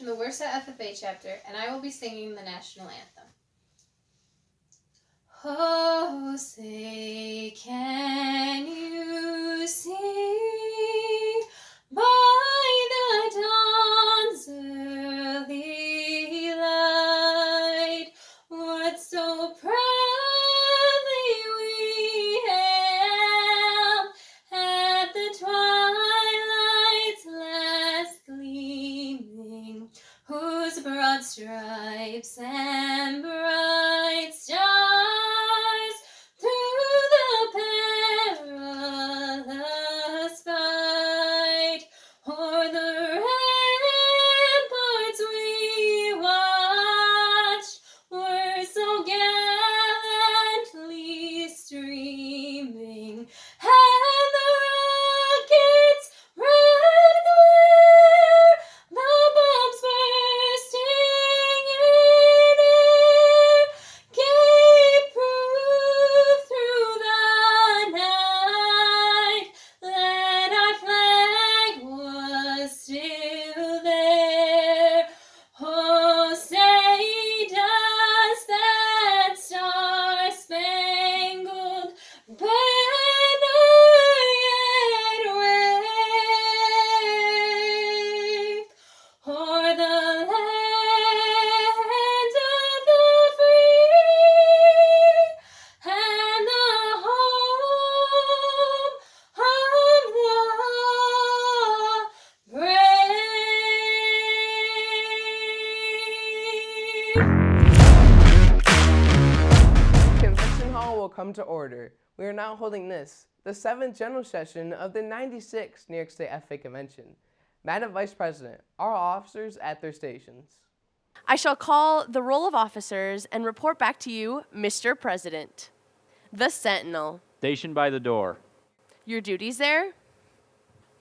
from the Worcester FFA chapter, and I will be singing the national anthem. Oh, say, can you see by the dawn's early light what so proudly we hailed at the twilight's last gleaming, whose broad stripes and bright stars through the perilous fight o'er the ramparts we watched were so gallantly streaming, and the rockets' red glare, the bombs bursting in air, gave proof through the night that our flag was still there. Oh, say, does that star-spangled banner yet wave o'er the land of the free and the home of the brave? Convention Hall will come to order. We are now holding this, the 7th General Session of the 96th New York State FFA Convention. Madam Vice President, all officers at their stations. I shall call the roll of officers and report back to you, Mr. President. The Sentinel. Stationed by the door. Your duties there?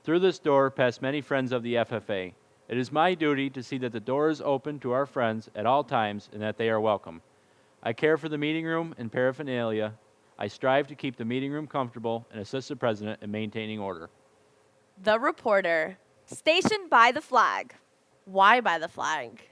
Through this door pass many friends of the FFA. It is my duty to see that the door is open to our friends at all times and that they are welcome. I care for the meeting room and paraphernalia. I strive to keep the meeting room comfortable and assist the President in maintaining order. The Reporter. Stationed by the flag. Why by the flag?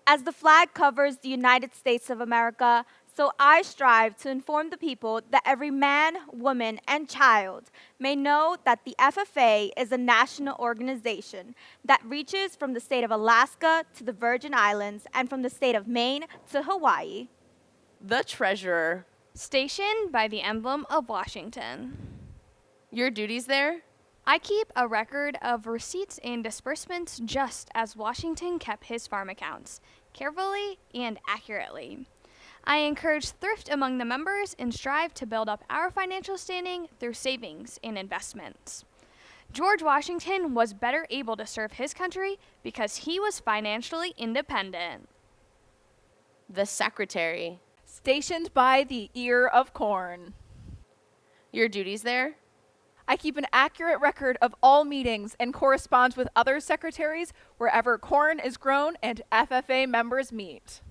As the flag covers the United States of America, so I strive to inform the people that every man, woman, and child may know that the FFA is a national organization that reaches from the state of Alaska to the Virgin Islands and from the state of Maine to Hawaii. The Treasurer. Stationed by the emblem of Washington. Your duties there? I keep a record of receipts and disbursements just as Washington kept his farm accounts, carefully and accurately. I encourage thrift among the members and strive to build up our financial standing through savings and investments. George Washington was better able to serve his country because he was financially independent. The Secretary. Stationed by the ear of corn. Your duties there? I keep an accurate record of all meetings and corresponds with other secretaries wherever corn is grown and FFA members meet.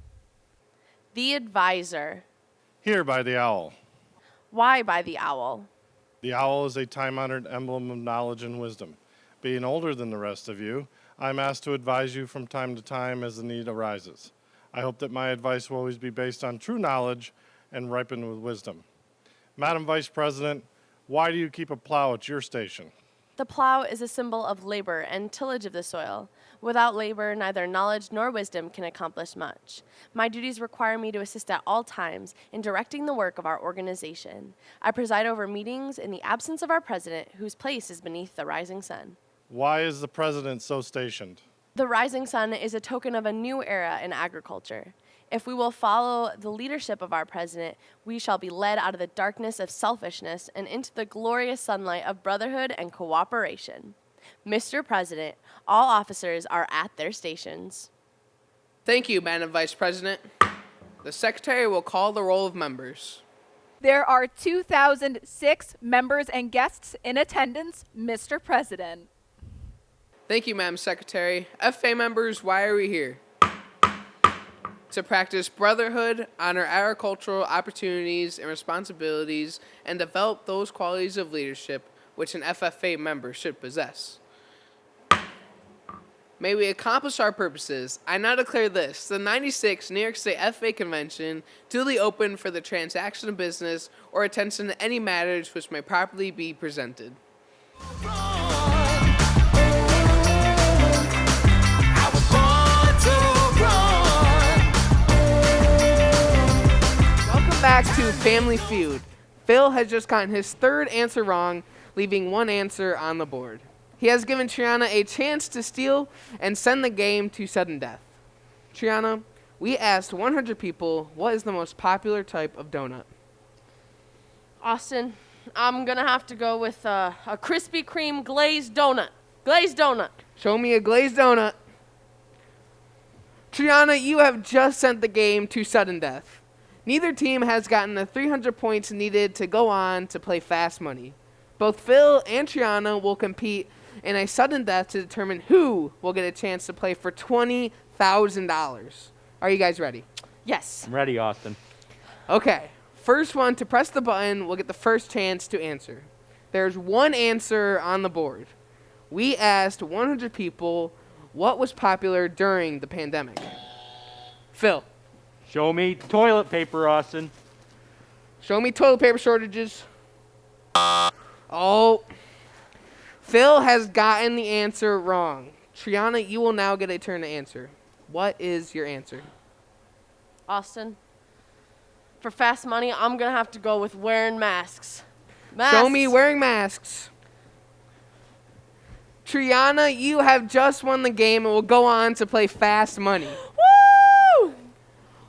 The Advisor. Here by the owl. Why by the owl? The owl is a time-honored emblem of knowledge and wisdom. Being older than the rest of you, I'm asked to advise you from time to time as the need arises. I hope that my advice will always be based on true knowledge and ripened with wisdom. Madam Vice President, why do you keep a plow at your station? The plow is a symbol of labor and tillage of the soil. Without labor, neither knowledge nor wisdom can accomplish much. My duties require me to assist at all times in directing the work of our organization. I preside over meetings in the absence of our president, whose place is beneath the rising sun. Why is the president so stationed? The rising sun is a token of a new era in agriculture. If we will follow the leadership of our president, we shall be led out of the darkness of selfishness and into the glorious sunlight of brotherhood and cooperation. Mr. President, all officers are at their stations. Thank you, Madam Vice President. The Secretary will call the roll of members. There are 2,006 members and guests in attendance, Mr. President. Thank you, Madam Secretary. FFA members, why are we here? To practice brotherhood, honor agricultural opportunities and responsibilities, and develop those qualities of leadership which an FFA member should possess. May we accomplish our purposes. I now declare this, the 96th New York State FFA Convention, duly open for the transaction of business or attention to any matters which may properly be presented. Welcome back to Family Feud. Phil has just gotten his third answer wrong, leaving one answer on the board. He has given Triana a chance to steal and send the game to sudden death. Triana, we asked 100 people what is the most popular type of donut. Austin, I'm going to have to go with a Krispy Kreme glazed donut. Glazed donut. Show me a glazed donut. Triana, you have just sent the game to sudden death. Neither team has gotten the 300 points needed to go on to play Fast Money. Both Phil and Triana will compete in a sudden death to determine who will get a chance to play for $20,000. Are you guys ready? Yes. I'm ready, Austin. Okay. First one to press the button will get the first chance to answer. There's one answer on the board. We asked 100 people what was popular during the pandemic. Phil. Show me toilet paper, Austin. Show me toilet paper shortages. Oh. Phil has gotten the answer wrong. Triana, you will now get a turn to answer. What is your answer? Austin, for Fast Money, I'm going to have to go with wearing masks. Show me wearing masks. Triana, you have just won the game and will go on to play Fast Money. Woo!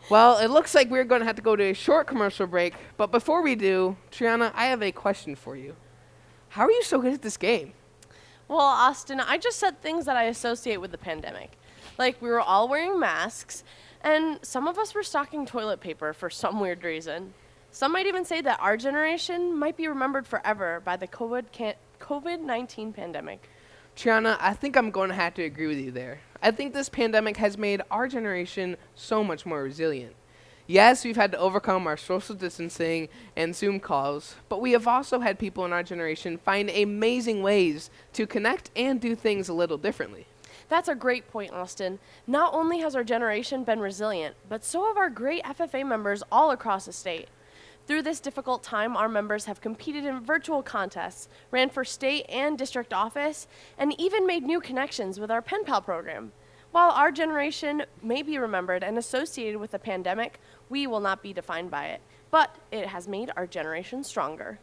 Well, it looks like we're going to have to go to a short commercial break. But before we do, Triana, I have a question for you. How are you so good at this game? Well, Austin, I just said things that I associate with the pandemic. Like, we were all wearing masks, and some of us were stocking toilet paper for some weird reason. Some might even say that our generation might be remembered forever by the COVID-19 pandemic. Triana, I think I'm going to have to agree with you there. I think this pandemic has made our generation so much more resilient. Yes, we've had to overcome our social distancing and Zoom calls, but we have also had people in our generation find amazing ways to connect and do things a little differently. That's a great point, Austin. Not only has our generation been resilient, but so have our great FFA members all across the state. Through this difficult time, our members have competed in virtual contests, ran for state and district office, and even made new connections with our Pen Pal program. While our generation may be remembered and associated with the pandemic, we will not be defined by it, but it has made our generation stronger.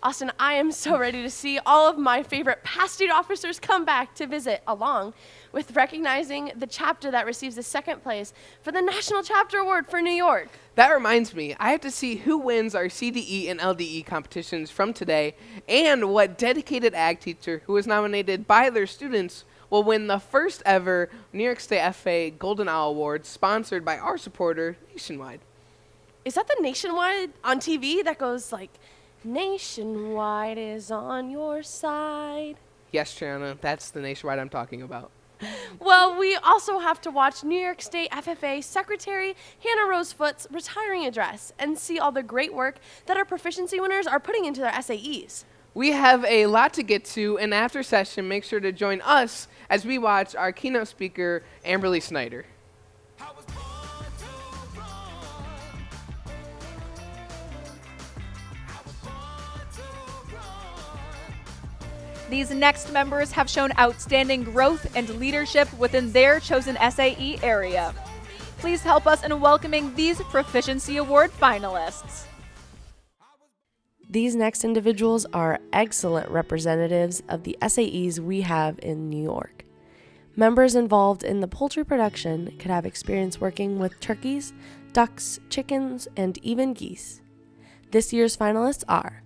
Austin, I am so ready to see all of my favorite past state officers come back to visit, along with recognizing the chapter that receives the second place for the National Chapter Award for New York. That reminds me, I have to see who wins our CDE and LDE competitions from today, and what dedicated ag teacher who was nominated by their students will win the first ever New York State FFA Golden Owl Award, sponsored by our supporter, Nationwide. Is that the Nationwide on TV that goes like, Nationwide is on your side? Yes, Triana, that's the Nationwide I'm talking about. Well, we also have to watch New York State FFA Secretary Hannah Rosefoot's retiring address and see all the great work that our proficiency winners are putting into their SAEs. We have a lot to get to, and after session, make sure to join us as we watch our keynote speaker, Amberly Snyder. These next members have shown outstanding growth and leadership within their chosen SAE area. Please help us in welcoming these Proficiency Award finalists. These next individuals are excellent representatives of the SAEs we have in New York. Members involved in the poultry production could have experience working with turkeys, ducks, chickens, and even geese. This year's finalists are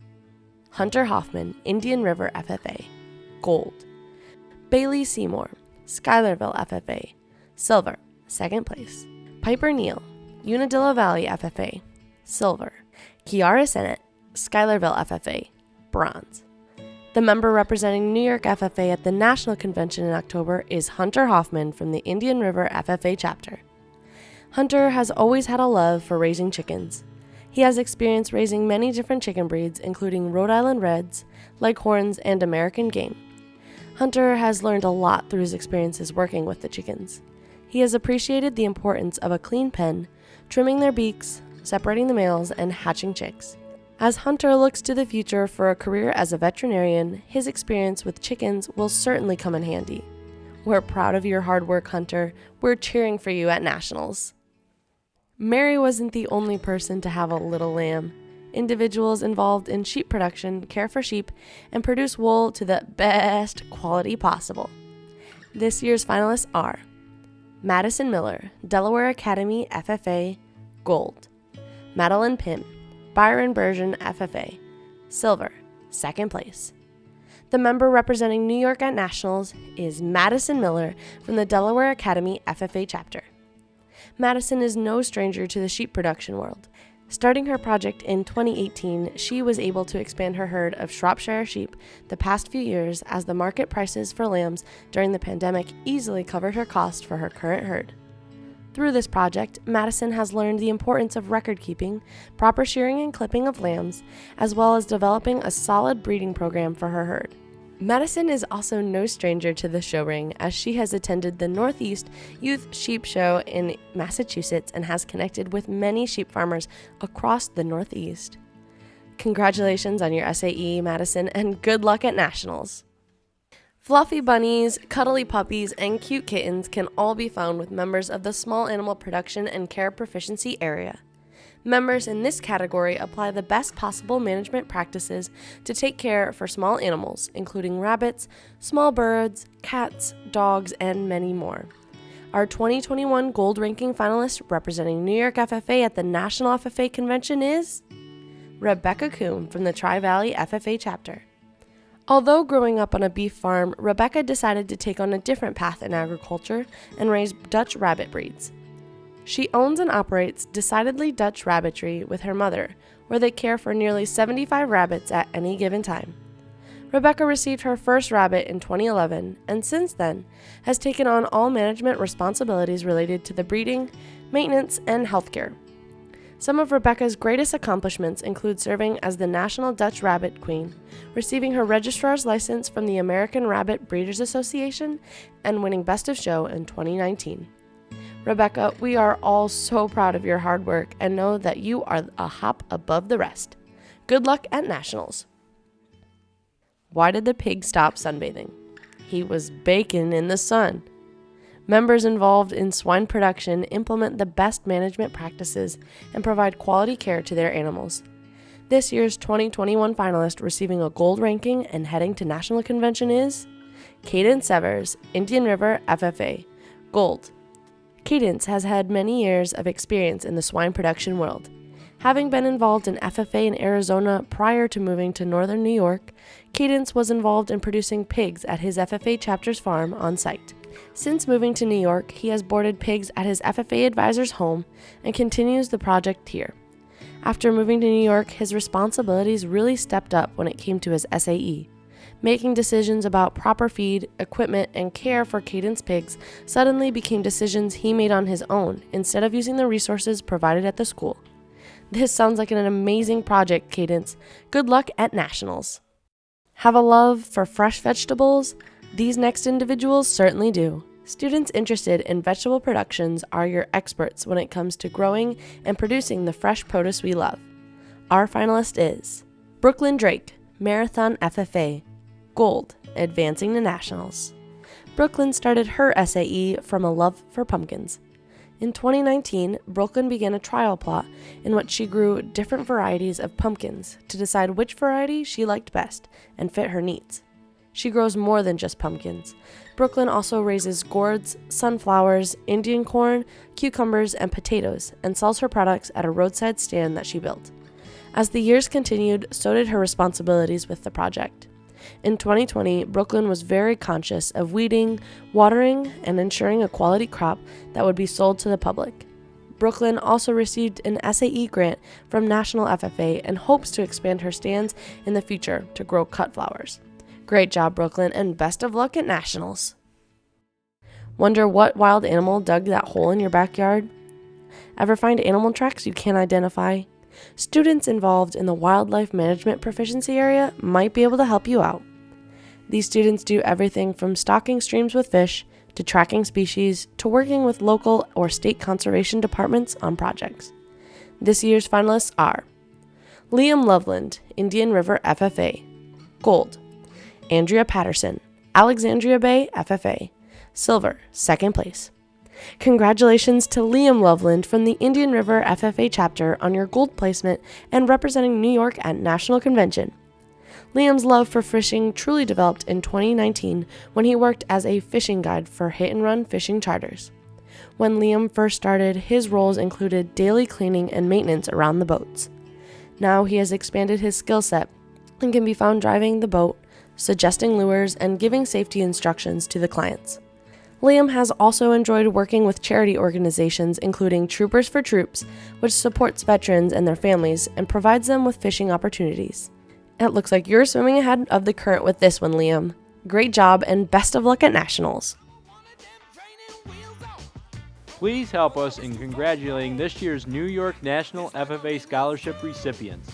Hunter Hoffman, Indian River FFA, Gold. Bailey Seymour, Schuylerville FFA, Silver, 2nd place. Piper Neal, Unadilla Valley FFA, Silver. Kiara Sennett, Schuylerville FFA, Bronze. The member representing New York FFA at the National Convention in October is Hunter Hoffman from the Indian River FFA chapter. Hunter has always had a love for raising chickens. He has experience raising many different chicken breeds, including Rhode Island Reds, Leghorns, and American Game. Hunter has learned a lot through his experiences working with the chickens. He has appreciated the importance of a clean pen, trimming their beaks, separating the males, and hatching chicks. As Hunter looks to the future for a career as a veterinarian, his experience with chickens will certainly come in handy. We're proud of your hard work, Hunter. We're cheering for you at Nationals. Mary wasn't the only person to have a little lamb. Individuals involved in sheep production care for sheep and produce wool to the best quality possible. This year's finalists are Madison Miller, Delaware Academy FFA, Gold. Madeline Pym, Byron Bergen FFA, Silver, 2nd place. The member representing New York at Nationals is Madison Miller from the Delaware Academy FFA chapter. Madison is no stranger to the sheep production world. Starting her project in 2018, she was able to expand her herd of Shropshire sheep the past few years as the market prices for lambs during the pandemic easily covered her cost for her current herd. Through this project, Madison has learned the importance of record keeping, proper shearing and clipping of lambs, as well as developing a solid breeding program for her herd. Madison is also no stranger to the show ring, as she has attended the Northeast Youth Sheep Show in Massachusetts and has connected with many sheep farmers across the Northeast. Congratulations on your SAE, Madison, and good luck at Nationals. Fluffy bunnies, cuddly puppies, and cute kittens can all be found with members of the Small Animal Production and Care Proficiency area. Members in this category apply the best possible management practices to take care for small animals, including rabbits, small birds, cats, dogs, and many more. Our 2021 Gold Ranking finalist representing New York FFA at the National FFA Convention is Rebecca Coombe from the Tri-Valley FFA chapter. Although growing up on a beef farm, Rebecca decided to take on a different path in agriculture and raise Dutch rabbit breeds. She owns and operates Decidedly Dutch Rabbitry with her mother, where they care for nearly 75 rabbits at any given time. Rebecca received her first rabbit in 2011 and since then has taken on all management responsibilities related to the breeding, maintenance, and healthcare. Some of Rebecca's greatest accomplishments include serving as the National Dutch Rabbit Queen, receiving her registrar's license from the American Rabbit Breeders Association, and winning Best of Show in 2019. Rebecca, we are all so proud of your hard work and know that you are a hop above the rest. Good luck at Nationals. Why did the pig stop sunbathing? He was baking in the sun. Members involved in swine production implement the best management practices and provide quality care to their animals. This year's 2021 finalist receiving a gold ranking and heading to national convention is Cadence Severs, Indian River FFA, Gold. Cadence has had many years of experience in the swine production world. Having been involved in FFA in Arizona prior to moving to northern New York, Cadence was involved in producing pigs at his FFA chapter's farm on site. Since moving to New York, he has boarded pigs at his FFA advisor's home and continues the project here. After moving to New York, his responsibilities really stepped up when it came to his SAE. Making decisions about proper feed, equipment, and care for Cadence pigs suddenly became decisions he made on his own instead of using the resources provided at the school. This sounds like an amazing project, Cadence. Good luck at Nationals. Have a love for fresh vegetables? These next individuals certainly do. Students interested in vegetable productions are your experts when it comes to growing and producing the fresh produce we love. Our finalist is Brooklyn Drake, Marathon FFA, Gold, advancing to Nationals. Brooklyn started her SAE from a love for pumpkins. In 2019, Brooklyn began a trial plot in which she grew different varieties of pumpkins to decide which variety she liked best and fit her needs. She grows more than just pumpkins. Brooklyn also raises gourds, sunflowers, Indian corn, cucumbers, and potatoes, and sells her products at a roadside stand that she built. As the years continued, so did her responsibilities with the project. In 2020, Brooklyn was very conscious of weeding, watering, and ensuring a quality crop that would be sold to the public. Brooklyn also received an SAE grant from National FFA and hopes to expand her stands in the future to grow cut flowers. Great job, Brooklyn, and best of luck at Nationals. Wonder what wild animal dug that hole in your backyard? Ever find animal tracks you can't identify? Students involved in the wildlife management proficiency area might be able to help you out. These students do everything from stocking streams with fish, to tracking species, to working with local or state conservation departments on projects. This year's finalists are Liam Loveland, Indian River FFA, Gold; Andrea Patterson, Alexandria Bay FFA, Silver, 2nd place. Congratulations to Liam Loveland from the Indian River FFA chapter on your gold placement and representing New York at National Convention. Liam's love for fishing truly developed in 2019 when he worked as a fishing guide for hit-and-run fishing charters. When Liam first started, his roles included daily cleaning and maintenance around the boats. Now he has expanded his skill set and can be found driving the boat, suggesting lures, and giving safety instructions to the clients. Liam has also enjoyed working with charity organizations including Troopers for Troops, which supports veterans and their families and provides them with fishing opportunities. It looks like you're swimming ahead of the current with this one, Liam. Great job and best of luck at Nationals. Please help us in congratulating this year's New York National FFA Scholarship recipients.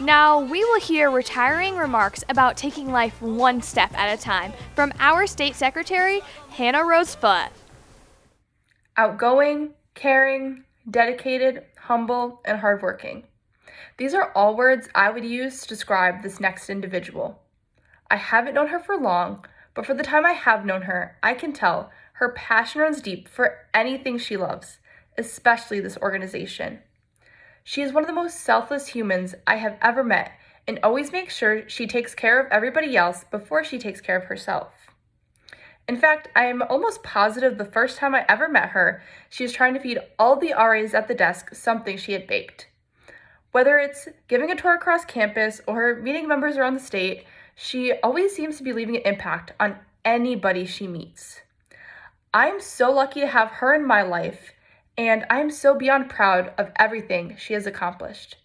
Now, we will hear retiring remarks about taking life one step at a time from our State Secretary, Hannah Rose Foote. Outgoing, caring, dedicated, humble, and hardworking. These are all words I would use to describe this next individual. I haven't known her for long, but for the time I have known her, I can tell her passion runs deep for anything she loves, especially this organization. She is one of the most selfless humans I have ever met and always makes sure she takes care of everybody else before she takes care of herself. In fact, I am almost positive the first time I ever met her, she was trying to feed all the RAs at the desk something she had baked. Whether it's giving a tour across campus or meeting members around the state, she always seems to be leaving an impact on anybody she meets. I am so lucky to have her in my life, and I am so beyond proud of everything she has accomplished.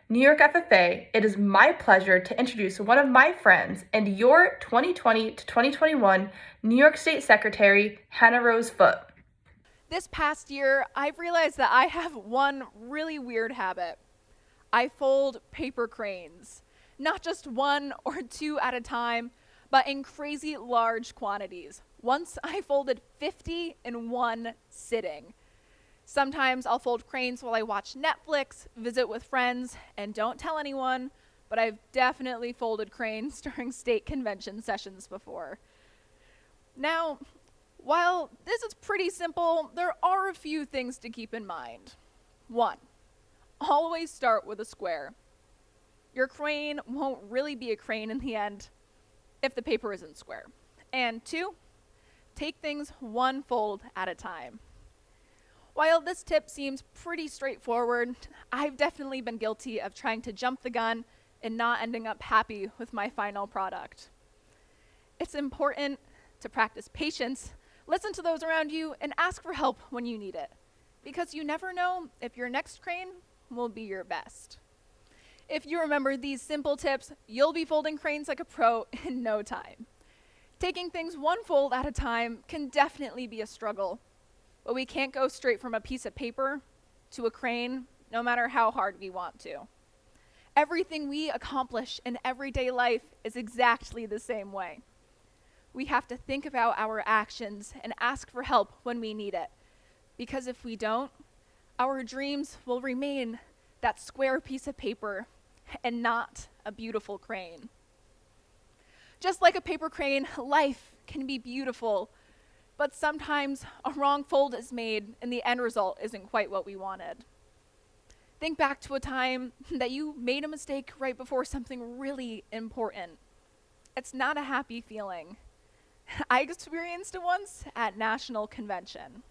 New York FFA, it is my pleasure to introduce one of my friends and your 2020 to 2021 New York State Secretary, Hannah Rose Foote. This past year, I've realized that I have one really weird habit. I fold paper cranes, not just 1 or 2 at a time, but in crazy large quantities. Once I folded 50 in one sitting. Sometimes I'll fold cranes while I watch Netflix, visit with friends, and don't tell anyone, but I've definitely folded cranes during state convention sessions before. Now, while this is pretty simple, there are a few things to keep in mind. 1, always start with a square. Your crane won't really be a crane in the end if the paper isn't square. And 2, take things one fold at a time. While this tip seems pretty straightforward, I've definitely been guilty of trying to jump the gun and not ending up happy with my final product. It's important to practice patience, listen to those around you, and ask for help when you need it, because you never know if your next crane will be your best. If you remember these simple tips, you'll be folding cranes like a pro in no time. Taking things one fold at a time can definitely be a struggle, but we can't go straight from a piece of paper to a crane, no matter how hard we want to. Everything we accomplish in everyday life is exactly the same way. We have to think about our actions and ask for help when we need it, because if we don't, our dreams will remain that square piece of paper and not a beautiful crane. Just like a paper crane, life can be beautiful, but sometimes a wrong fold is made and the end result isn't quite what we wanted. Think back to a time that you made a mistake right before something really important. It's not a happy feeling. I experienced it once at National Convention.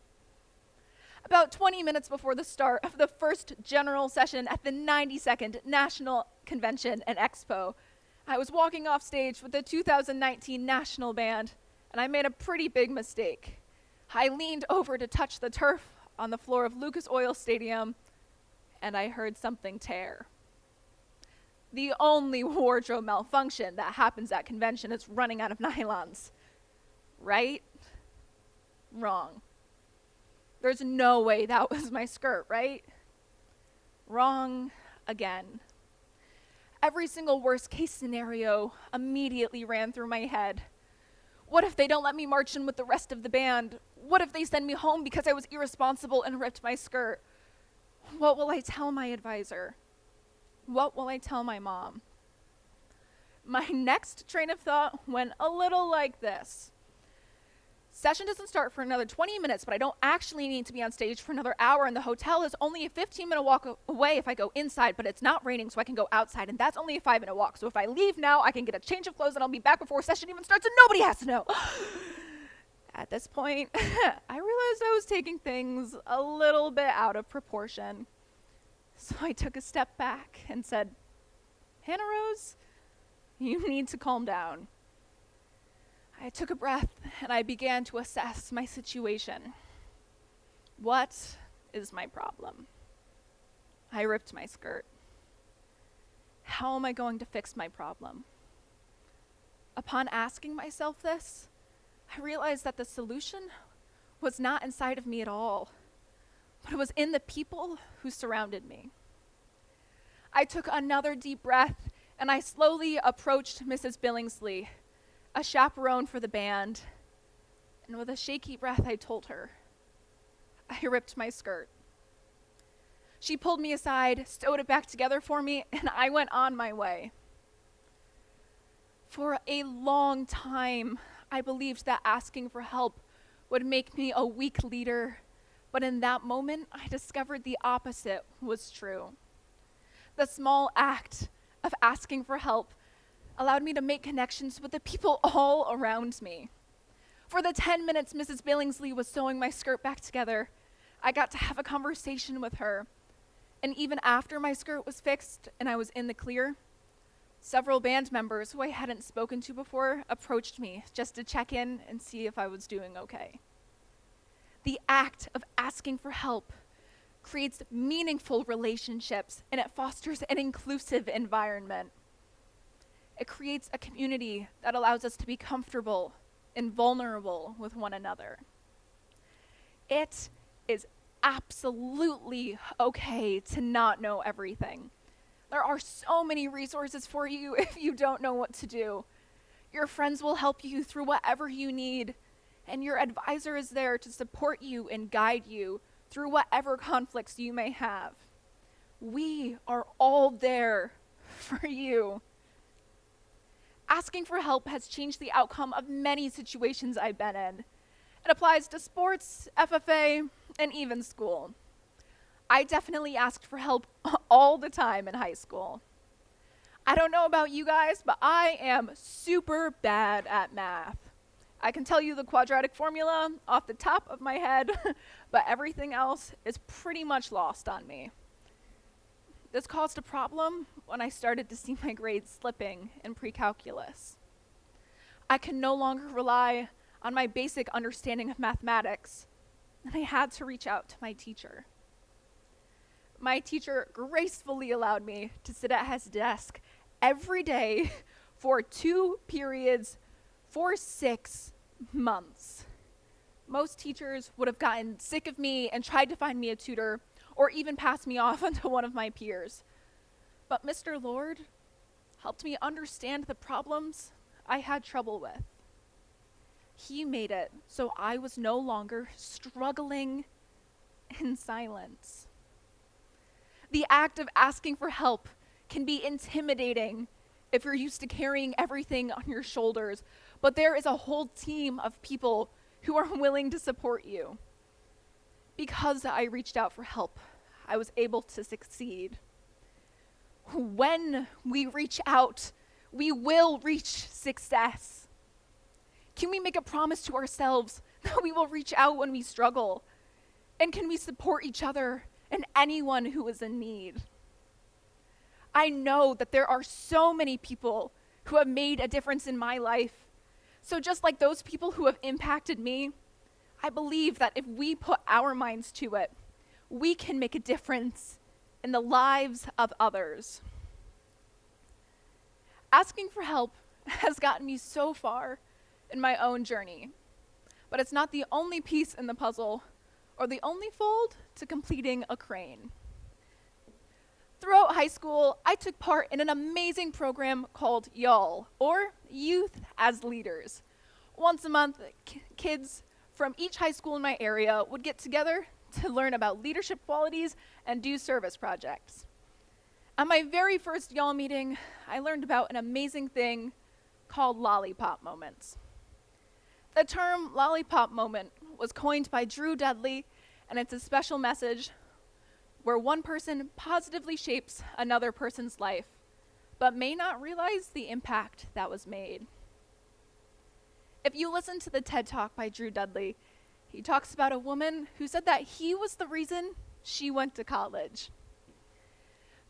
About 20 minutes before the start of the first general session at the 92nd National Convention and Expo, I was walking off stage with the 2019 National Band, and I made a pretty big mistake. I leaned over to touch the turf on the floor of Lucas Oil Stadium, and I heard something tear. The only wardrobe malfunction that happens at convention is running out of nylons. Right? Wrong. There's no way that was my skirt, right? Wrong again. Every single worst case scenario immediately ran through my head. What if they don't let me march in with the rest of the band? What if they send me home because I was irresponsible and ripped my skirt? What will I tell my advisor? What will I tell my mom? My next train of thought went a little like this. Session doesn't start for another 20 minutes, but I don't actually need to be on stage for another hour, and the hotel is only a 15-minute walk away if I go inside, but it's not raining, so I can go outside, and that's only a 5-minute walk. So if I leave now, I can get a change of clothes, and I'll be back before session even starts, and nobody has to know. At this point, I realized I was taking things a little bit out of proportion. So I took a step back and said, Hannah Rose, you need to calm down. I took a breath and I began to assess my situation. What is my problem? I ripped my skirt. How am I going to fix my problem? Upon asking myself this, I realized that the solution was not inside of me at all, but it was in the people who surrounded me. I took another deep breath and I slowly approached Mrs. Billingsley, a chaperone for the band, and with a shaky breath I told her, I ripped my skirt. She pulled me aside, sewed it back together for me, and I went on my way. For a long time, I believed that asking for help would make me a weak leader, but in that moment, I discovered the opposite was true. The small act of asking for help allowed me to make connections with the people all around me. For the 10 minutes Mrs. Billingsley was sewing my skirt back together, I got to have a conversation with her. And even after my skirt was fixed and I was in the clear, several band members who I hadn't spoken to before approached me just to check in and see if I was doing okay. The act of asking for help creates meaningful relationships and it fosters an inclusive environment. It creates a community that allows us to be comfortable and vulnerable with one another. It is absolutely okay to not know everything. There are so many resources for you if you don't know what to do. Your friends will help you through whatever you need, and your advisor is there to support you and guide you through whatever conflicts you may have. We are all there for you. Asking for help has changed the outcome of many situations I've been in. It applies to sports, FFA, and even school. I definitely asked for help all the time in high school. I don't know about you guys, but I am super bad at math. I can tell you the quadratic formula off the top of my head, but everything else is pretty much lost on me. This caused a problem when I started to see my grades slipping in pre-calculus. I can no longer rely on my basic understanding of mathematics, and I had to reach out to my teacher. My teacher gracefully allowed me to sit at his desk every day for 2 periods for 6 months. Most teachers would have gotten sick of me and tried to find me a tutor or even pass me off onto one of my peers. But Mr. Lord helped me understand the problems I had trouble with. He made it so I was no longer struggling in silence. The act of asking for help can be intimidating if you're used to carrying everything on your shoulders, but there is a whole team of people who are willing to support you. Because I reached out for help, I was able to succeed. When we reach out, we will reach success. Can we make a promise to ourselves that we will reach out when we struggle? And can we support each other and anyone who is in need? I know that there are so many people who have made a difference in my life. So just like those people who have impacted me, I believe that if we put our minds to it, we can make a difference in the lives of others. Asking for help has gotten me so far in my own journey, but it's not the only piece in the puzzle or the only fold to completing a crane. Throughout high school, I took part in an amazing program called YALL, or Youth as Leaders. Once a month, kids from each high school in my area would get together to learn about leadership qualities and do service projects. At my very first YALL meeting, I learned about an amazing thing called lollipop moments. The term lollipop moment was coined by Drew Dudley, and it's a special message where one person positively shapes another person's life, but may not realize the impact that was made. If you listen to the TED Talk by Drew Dudley, he talks about a woman who said that he was the reason she went to college.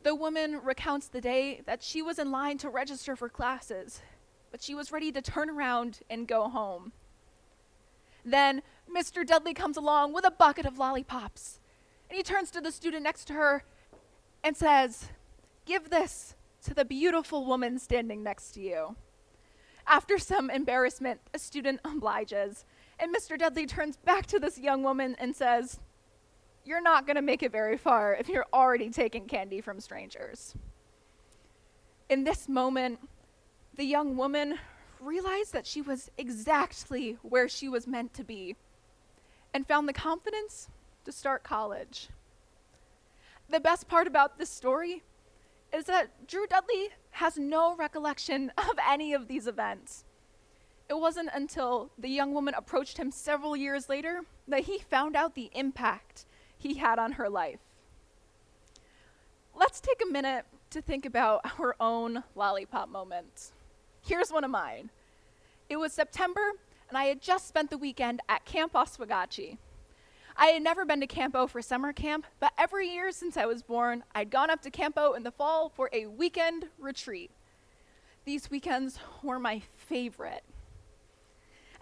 The woman recounts the day that she was in line to register for classes, but she was ready to turn around and go home. Then Mr. Dudley comes along with a bucket of lollipops, and he turns to the student next to her and says, "Give this to the beautiful woman standing next to you." After some embarrassment, a student obliges, and Mr. Dudley turns back to this young woman and says, "You're not going to make it very far if you're already taking candy from strangers." In this moment, the young woman realized that she was exactly where she was meant to be and found the confidence to start college. The best part about this story is that Drew Dudley has no recollection of any of these events. It wasn't until the young woman approached him several years later that he found out the impact he had on her life. Let's take a minute to think about our own lollipop moments. Here's one of mine. It was September, and I had just spent the weekend at Camp Oswegatchie. I had never been to Camp O for summer camp, but every year since I was born, I'd gone up to Camp O in the fall for a weekend retreat. These weekends were my favorite.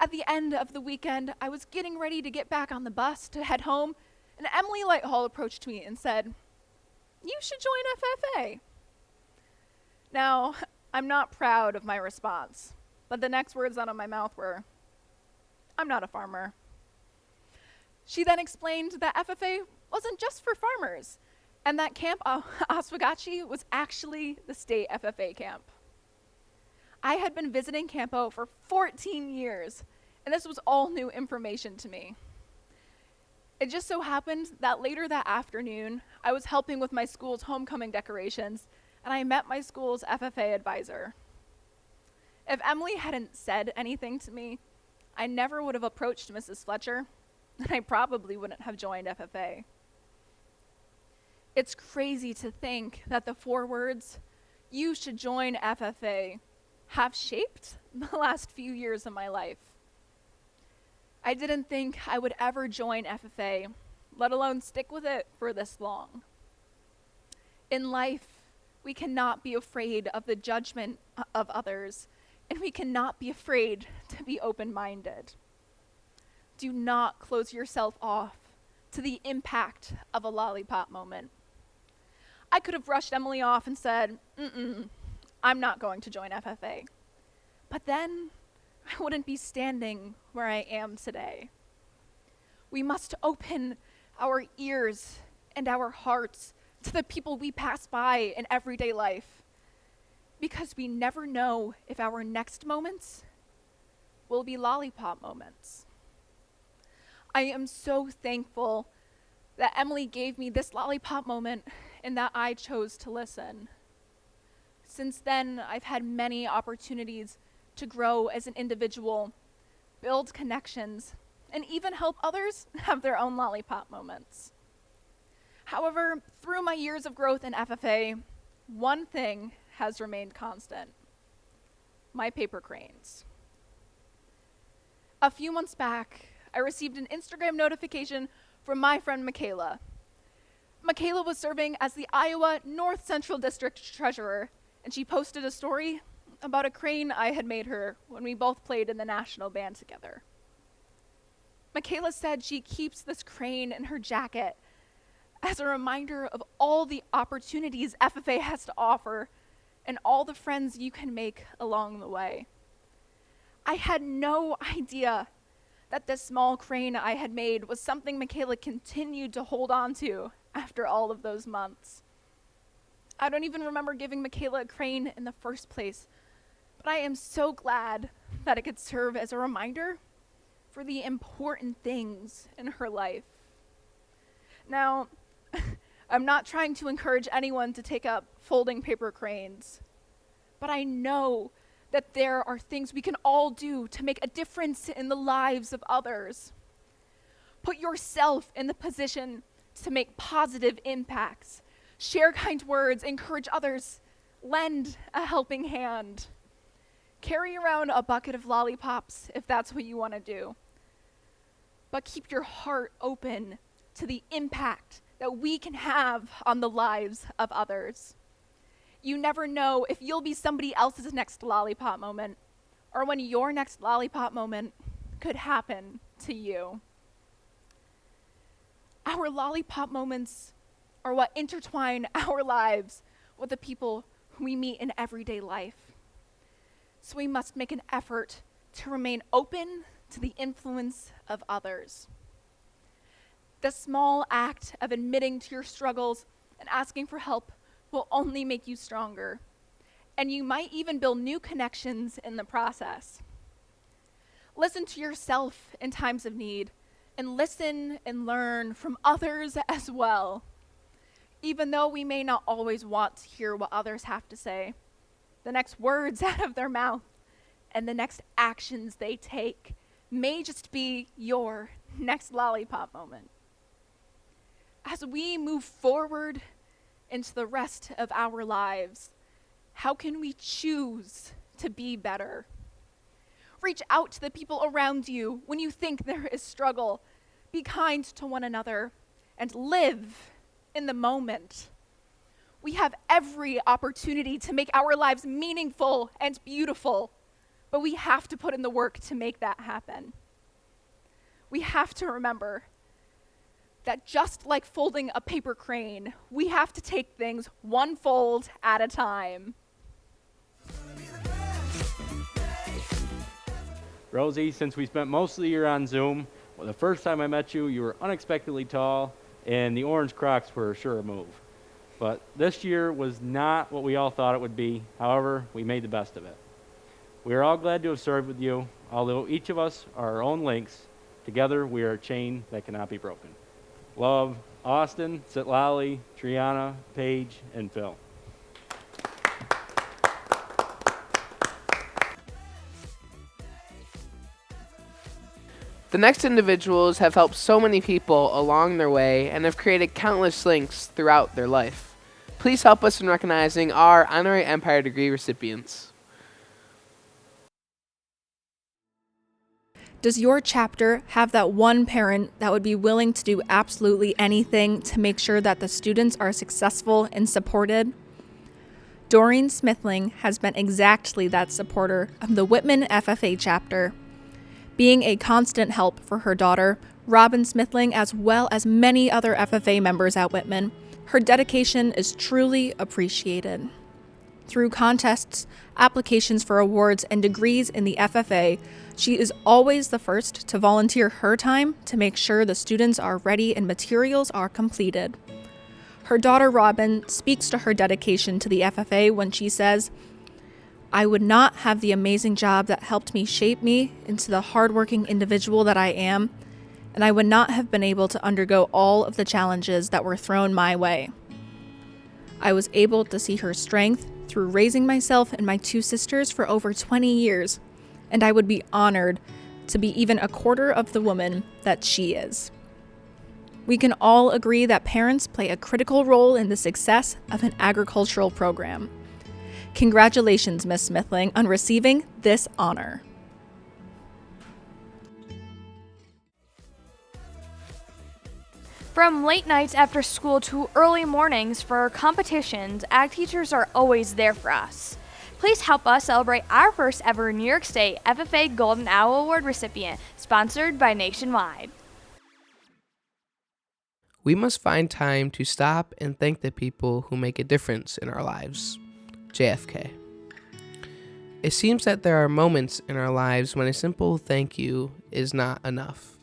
At the end of the weekend, I was getting ready to get back on the bus to head home, and Emily Lighthall approached me and said, "You should join FFA." Now, I'm not proud of my response, but the next words out of my mouth were, "I'm not a farmer." She then explained that FFA wasn't just for farmers, and that Camp Oswegatchie was actually the state FFA camp. I had been visiting Camp O for 14 years, and this was all new information to me. It just so happened that later that afternoon, I was helping with my school's homecoming decorations, and I met my school's FFA advisor. If Emily hadn't said anything to me, I never would have approached Mrs. Fletcher, and I probably wouldn't have joined FFA. It's crazy to think that the 4 words, "You should join FFA," have shaped the last few years of my life. I didn't think I would ever join FFA, let alone stick with it for this long. In life, we cannot be afraid of the judgment of others, and we cannot be afraid to be open-minded. Do not close yourself off to the impact of a lollipop moment. I could have brushed Emily off and said, "I'm not going to join FFA." But then I wouldn't be standing where I am today. We must open our ears and our hearts to the people we pass by in everyday life, because we never know if our next moments will be lollipop moments. I am so thankful that Emily gave me this lollipop moment and that I chose to listen. Since then, I've had many opportunities to grow as an individual, build connections, and even help others have their own lollipop moments. However, through my years of growth in FFA, one thing has remained constant: my paper cranes. A few months back, I received an Instagram notification from my friend Michaela. Michaela was serving as the Iowa North Central District Treasurer, and she posted a story about a crane I had made her when we both played in the national band together. Michaela said she keeps this crane in her jacket as a reminder of all the opportunities FFA has to offer and all the friends you can make along the way. I had no idea that this small crane I had made was something Michaela continued to hold on to after all of those months. I don't even remember giving Michaela a crane in the first place, but I am so glad that it could serve as a reminder for the important things in her life. Now, I'm not trying to encourage anyone to take up folding paper cranes, but I know that there are things we can all do to make a difference in the lives of others. Put yourself in the position to make positive impacts. Share kind words, encourage others, lend a helping hand. Carry around a bucket of lollipops if that's what you want to do. But keep your heart open to the impact that we can have on the lives of others. You never know if you'll be somebody else's next lollipop moment, or when your next lollipop moment could happen to you. Our lollipop moments are what intertwine our lives with the people who we meet in everyday life. So we must make an effort to remain open to the influence of others. The small act of admitting to your struggles and asking for help will only make you stronger, and you might even build new connections in the process. Listen to yourself in times of need, and listen and learn from others as well. Even though we may not always want to hear what others have to say, the next words out of their mouth and the next actions they take may just be your next lollipop moment. As we move forward into the rest of our lives, how can we choose to be better? Reach out to the people around you when you think there is struggle. Be kind to one another and live in the moment. We have every opportunity to make our lives meaningful and beautiful, but we have to put in the work to make that happen. We have to remember that just like folding a paper crane, we have to take things one fold at a time. Rosie, since we spent most of the year on Zoom, well, the first time I met you, you were unexpectedly tall, and the orange Crocs were sure a move. But this year was not what we all thought it would be. However, we made the best of it. We are all glad to have served with you. Although each of us are our own links, together we are a chain that cannot be broken. Love, Austin, Sitlali, Triana, Paige, and Phil. The next individuals have helped so many people along their way and have created countless links throughout their life. Please help us in recognizing our Honorary Empire Degree recipients. Does your chapter have that one parent that would be willing to do absolutely anything to make sure that the students are successful and supported? Doreen Smithling has been exactly that supporter of the Whitman FFA chapter. Being a constant help for her daughter, Robin Smithling, as well as many other FFA members at Whitman, her dedication is truly appreciated. Through contests, applications for awards, and degrees in the FFA, she is always the first to volunteer her time to make sure the students are ready and materials are completed. Her daughter Robin speaks to her dedication to the FFA when she says, "I would not have the amazing job that helped me shape me into the hardworking individual that I am, and I would not have been able to undergo all of the challenges that were thrown my way. I was able to see her strength through raising myself and my two sisters for over 20 years, and I would be honored to be even a quarter of the woman that she is." We can all agree that parents play a critical role in the success of an agricultural program. Congratulations, Ms. Smithling, on receiving this honor. From late nights after school to early mornings for competitions, ag teachers are always there for us. Please help us celebrate our first ever New York State FFA Golden Owl Award recipient, sponsored by Nationwide. We must find time to stop and thank the people who make a difference in our lives. JFK. It seems that there are moments in our lives when a simple thank you is not enough.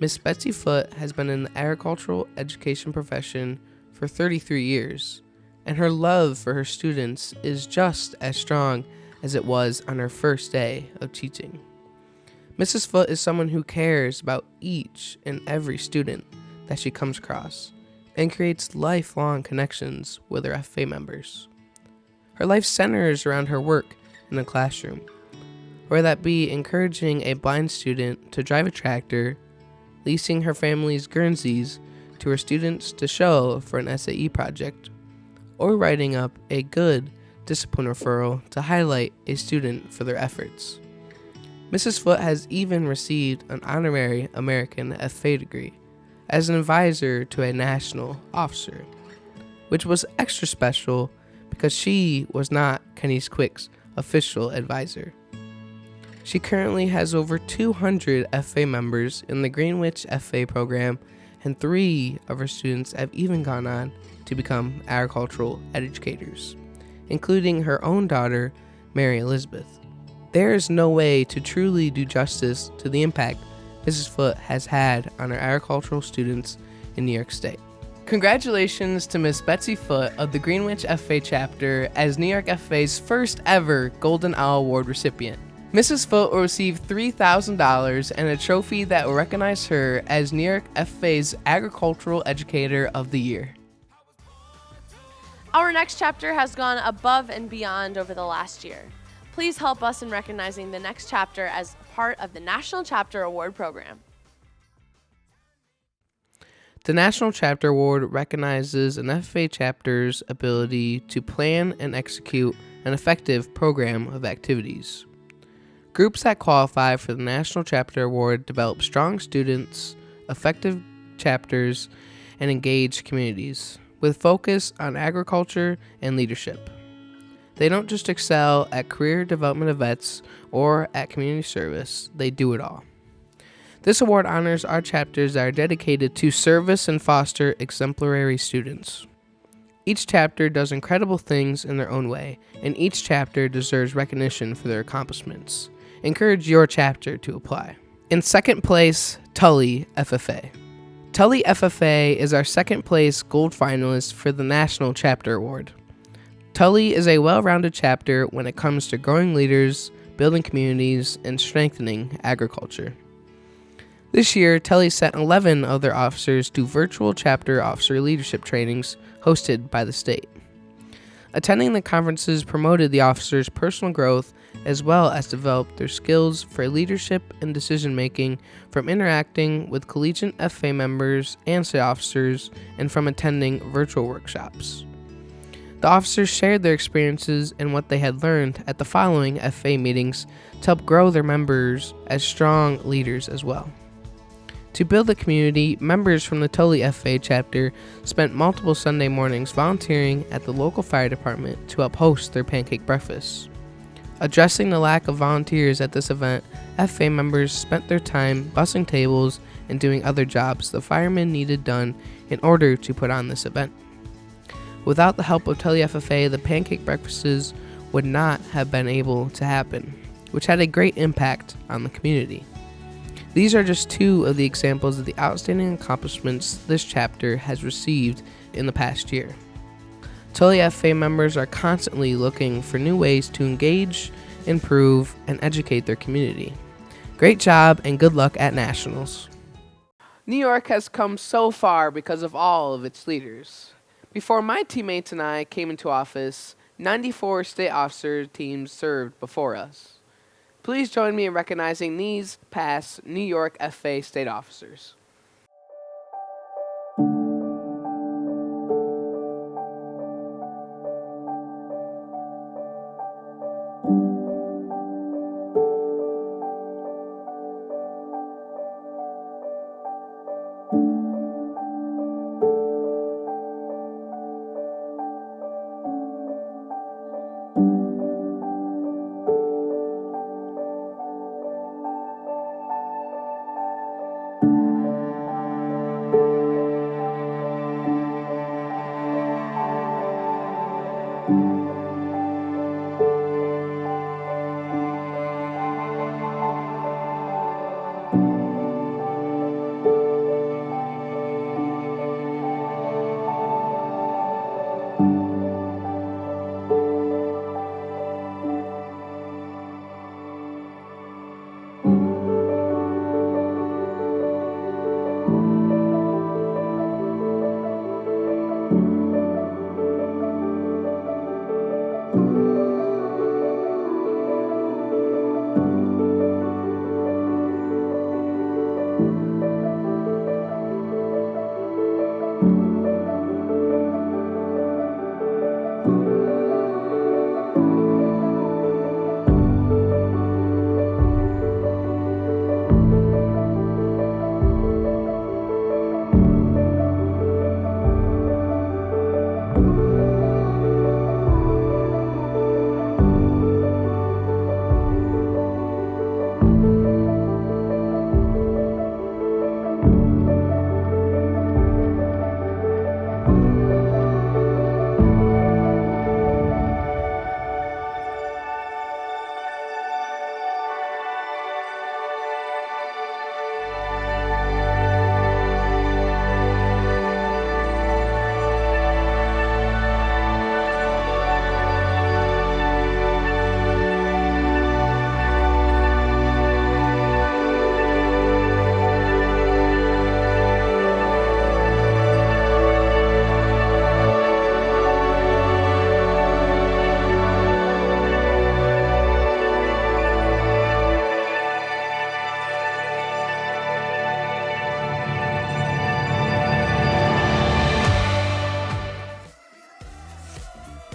Miss Betsy Foote has been in the agricultural education profession for 33 years, and her love for her students is just as strong as it was on her first day of teaching. Mrs. Foote is someone who cares about each and every student that she comes across and creates lifelong connections with her FFA members. Her life centers around her work in the classroom, whether that be encouraging a blind student to drive a tractor, leasing her family's Guernseys to her students to show for an SAE project, or writing up a good discipline referral to highlight a student for their efforts. Mrs. Foote has even received an honorary American FFA degree as an advisor to a national officer, which was extra special because she was not Kenny's Quick's official advisor. She currently has over 200 FFA members in the Greenwich FFA program, and 3 of her students have even gone on to become agricultural educators, including her own daughter, Mary Elizabeth. There is no way to truly do justice to the impact Mrs. Foote has had on her agricultural students in New York State. Congratulations to Miss Betsy Foote of the Greenwich FFA chapter as New York FFA's first ever Golden Owl Award recipient. Mrs. Foote will receive $3,000 and a trophy that will recognize her as New York FFA's Agricultural Educator of the Year. Our next chapter has gone above and beyond over the last year. Please help us in recognizing the next chapter as part of the National Chapter Award program. The National Chapter Award recognizes an FFA chapter's ability to plan and execute an effective program of activities. Groups that qualify for the National Chapter Award develop strong students, effective chapters, and engaged communities, with focus on agriculture and leadership. They don't just excel at career development events or at community service, they do it all. This award honors our chapters that are dedicated to service and foster exemplary students. Each chapter does incredible things in their own way, and each chapter deserves recognition for their accomplishments. Encourage your chapter to apply. In second place, Tully FFA. Tully FFA is our second place gold finalist for the National Chapter Award. Tully is a well-rounded chapter when it comes to growing leaders, building communities, and strengthening agriculture. This year, Tully sent 11 of their officers to virtual chapter officer leadership trainings hosted by the state. Attending the conferences promoted the officers' personal growth as well as developed their skills for leadership and decision-making from interacting with collegiate FFA members and state officers and from attending virtual workshops. The officers shared their experiences and what they had learned at the following FFA meetings to help grow their members as strong leaders as well. To build the community, members from the Tully FFA chapter spent multiple Sunday mornings volunteering at the local fire department to help host their pancake breakfasts. Addressing the lack of volunteers at this event, FFA members spent their time bussing tables and doing other jobs the firemen needed done in order to put on this event. Without the help of Tully FFA, the pancake breakfasts would not have been able to happen, which had a great impact on the community. These are just 2 of the examples of the outstanding accomplishments this chapter has received in the past year. Tully FFA members are constantly looking for new ways to engage, improve, and educate their community. Great job and good luck at Nationals. New York has come so far because of all of its leaders. Before my teammates and I came into office, 94 state officer teams served before us. Please join me in recognizing these past New York FFA state officers.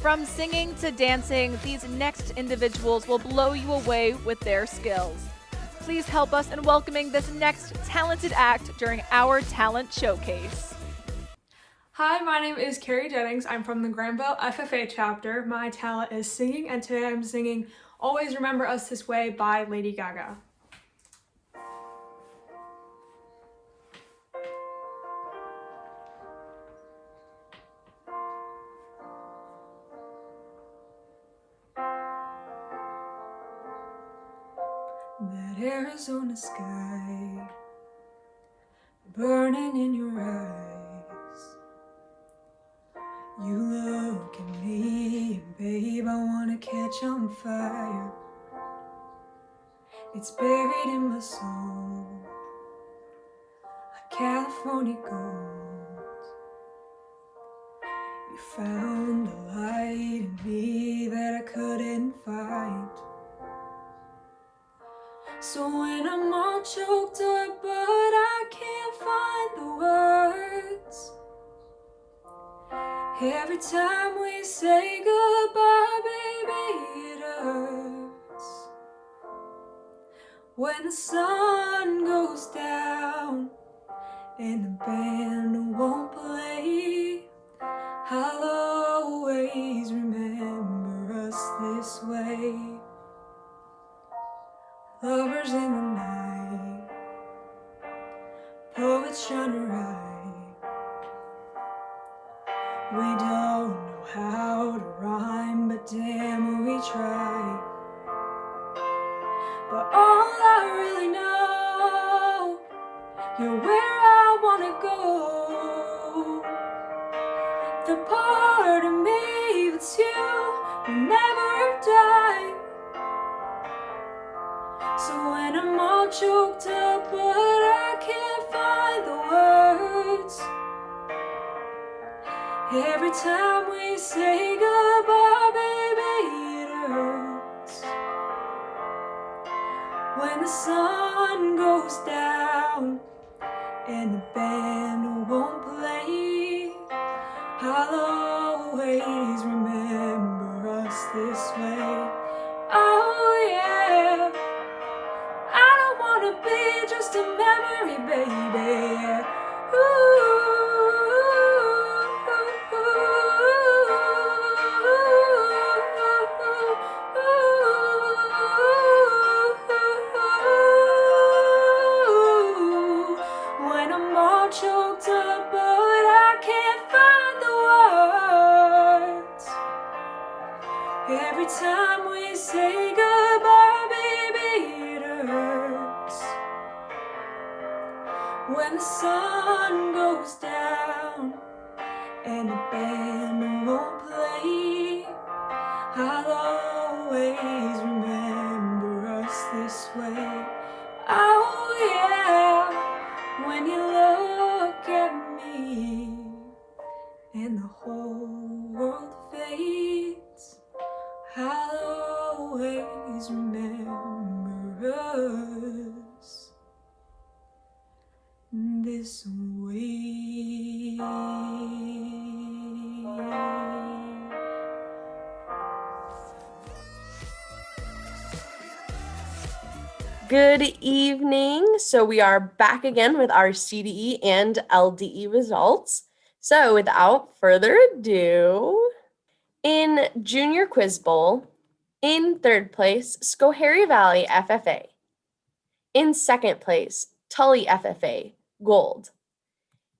From singing to dancing, these next individuals will blow you away with their skills. Please help us in welcoming this next talented act during our talent showcase. Hi, my name is Carrie Jennings. I'm from the Granville FFA chapter. My talent is singing, and today I'm singing Always Remember Us This Way by Lady Gaga. That Arizona sky burning in your eyes. You look at me, and babe, I wanna catch on fire. It's buried in my soul, a California gold. You found a light in me that I couldn't find. So when I'm all choked up, but I can't find the words. Every time we say goodbye, baby, it hurts. When the sun goes down and the band won't play, I'll always remember us this way. Lovers in the night, poets trying to write. We don't know how to rhyme, but damn, we try. But all I really know, you're where I wanna go. The part of me that's you will never die. So when I'm all choked up, but I can't find the words. Every time we say goodbye, baby, it hurts. When the sun goes down and the band won't play, I'll always remember us this way. Oh yeah, I don't wanna be just a memory, baby. When I'm all choked up, but I can't find the words. Every time we say goodbye, baby, it hurts. When the sun goes down and the band won't play, I'll always remember us this way. Oh yeah, when you look at me and the whole world fades, I'll always remember us this way. Good evening. So we are back again with our CDE and LDE results. So without further ado, in Junior Quiz Bowl, in third place, Schoharie Valley FFA. In second place, Tully FFA, gold.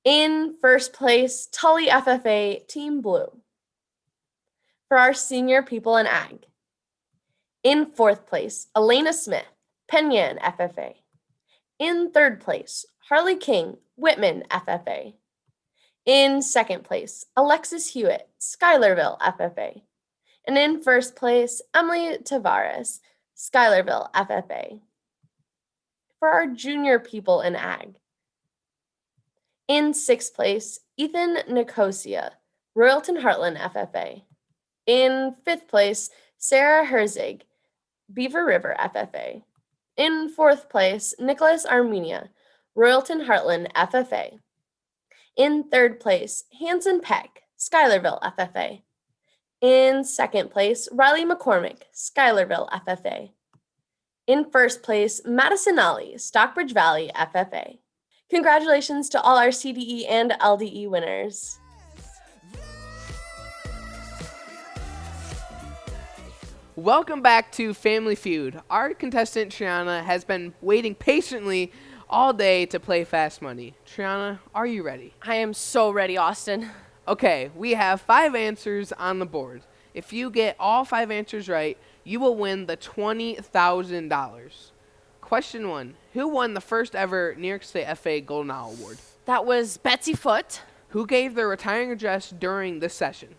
In first place, Tully FFA, team blue. For our senior people in ag. In fourth place, Elena Smith, Penyan FFA. In third place, Harley King, Whitman FFA. In second place, Alexis Hewitt, Schuylerville FFA. And in first place, Emily Tavares, Schuylerville FFA. For our junior people in ag. In sixth place, Ethan Nicosia, Royalton Heartland FFA. In fifth place, Sarah Herzig, Beaver River FFA. In fourth place, Nicholas Armenia, Royalton Heartland FFA. In third place, Hanson Peck, Schuylerville FFA. In second place, Riley McCormick, Schuylerville FFA. In first place, Madison Ollie, Stockbridge Valley FFA. Congratulations to all our CDE and LDE winners. Welcome back to Family Feud. Our contestant Triana has been waiting patiently all day to play Fast Money. Triana, are you ready? I am so ready, Austin. Okay, we have 5 answers on the board. If you get all 5 answers right, you will win the $20,000. Question 1. Who won the first ever New York State FFA Golden Owl Award? That was Betsy Foote, Who gave their retiring address during this session?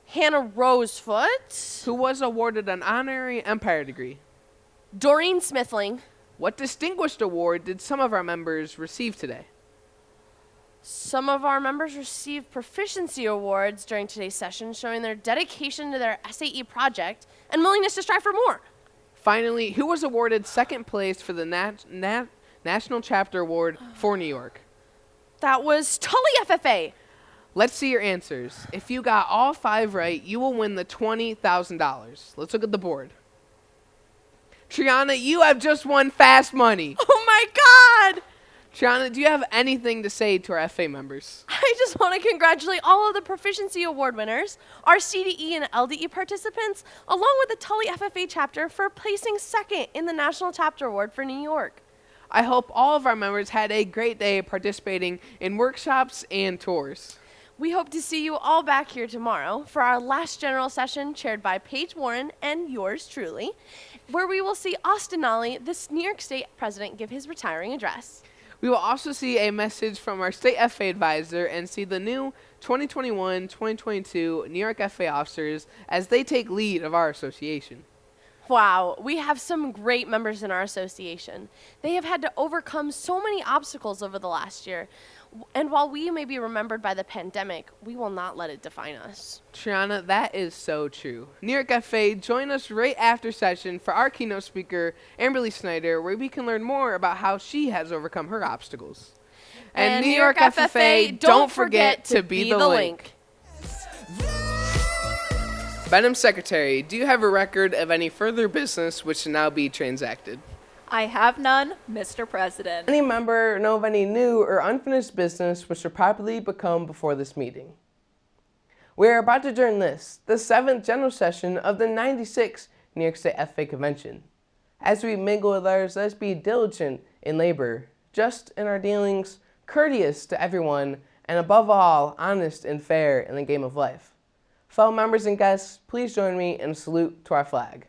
Hannah Rosefoot, Who was awarded an honorary Empire degree? Doreen Smithling. What distinguished award did some of our members receive today? Some of our members received proficiency awards during today's session, showing their dedication to their SAE project and willingness to strive for more. Finally, who was awarded second place for the National Chapter Award for New York? That was Tully FFA. Let's see your answers. If you got all 5 right, you will win the $20,000. Let's look at the board. Triana, you have just won Fast Money. Oh my God! Triana, do you have anything to say to our FA members? I just want to congratulate all of the Proficiency Award winners, our CDE and LDE participants, along with the Tully FFA chapter for placing second in the National Chapter Award for New York. I hope all of our members had a great day participating in workshops and tours. We hope to see you all back here tomorrow for our last general session chaired by Paige Warren and yours truly, where we will see Austin Nolly, this New York State president, give his retiring address. We will also see a message from our state FA advisor and see the new 2021-2022 New York FA officers as they take lead of our association. Wow, we have some great members in our association. They have had to overcome so many obstacles over the last year. And while we may be remembered by the pandemic, we will not let it define us. Triana, that is so true. New York FA, join us right after session for our keynote speaker, Amberly Snyder, where we can learn more about how she has overcome her obstacles. And New York FFA, don't forget to be the link. Madam Secretary, do you have a record of any further business which should now be transacted? I have none, Mr. President. Any member know of any new or unfinished business which should properly become before this meeting? We are about to adjourn the 7th general session of the 96th New York State FFA Convention. As we mingle with others, let us be diligent in labor, just in our dealings, courteous to everyone, and above all, honest and fair in the game of life. Fellow members and guests, please join me in a salute to our flag.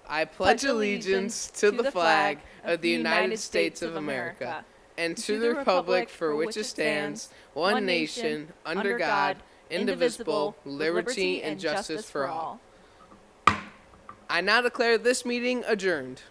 I pledge allegiance to the flag of the United States of America and to the republic for which it stands, one nation, under God, indivisible, liberty and justice for all. I now declare this meeting adjourned.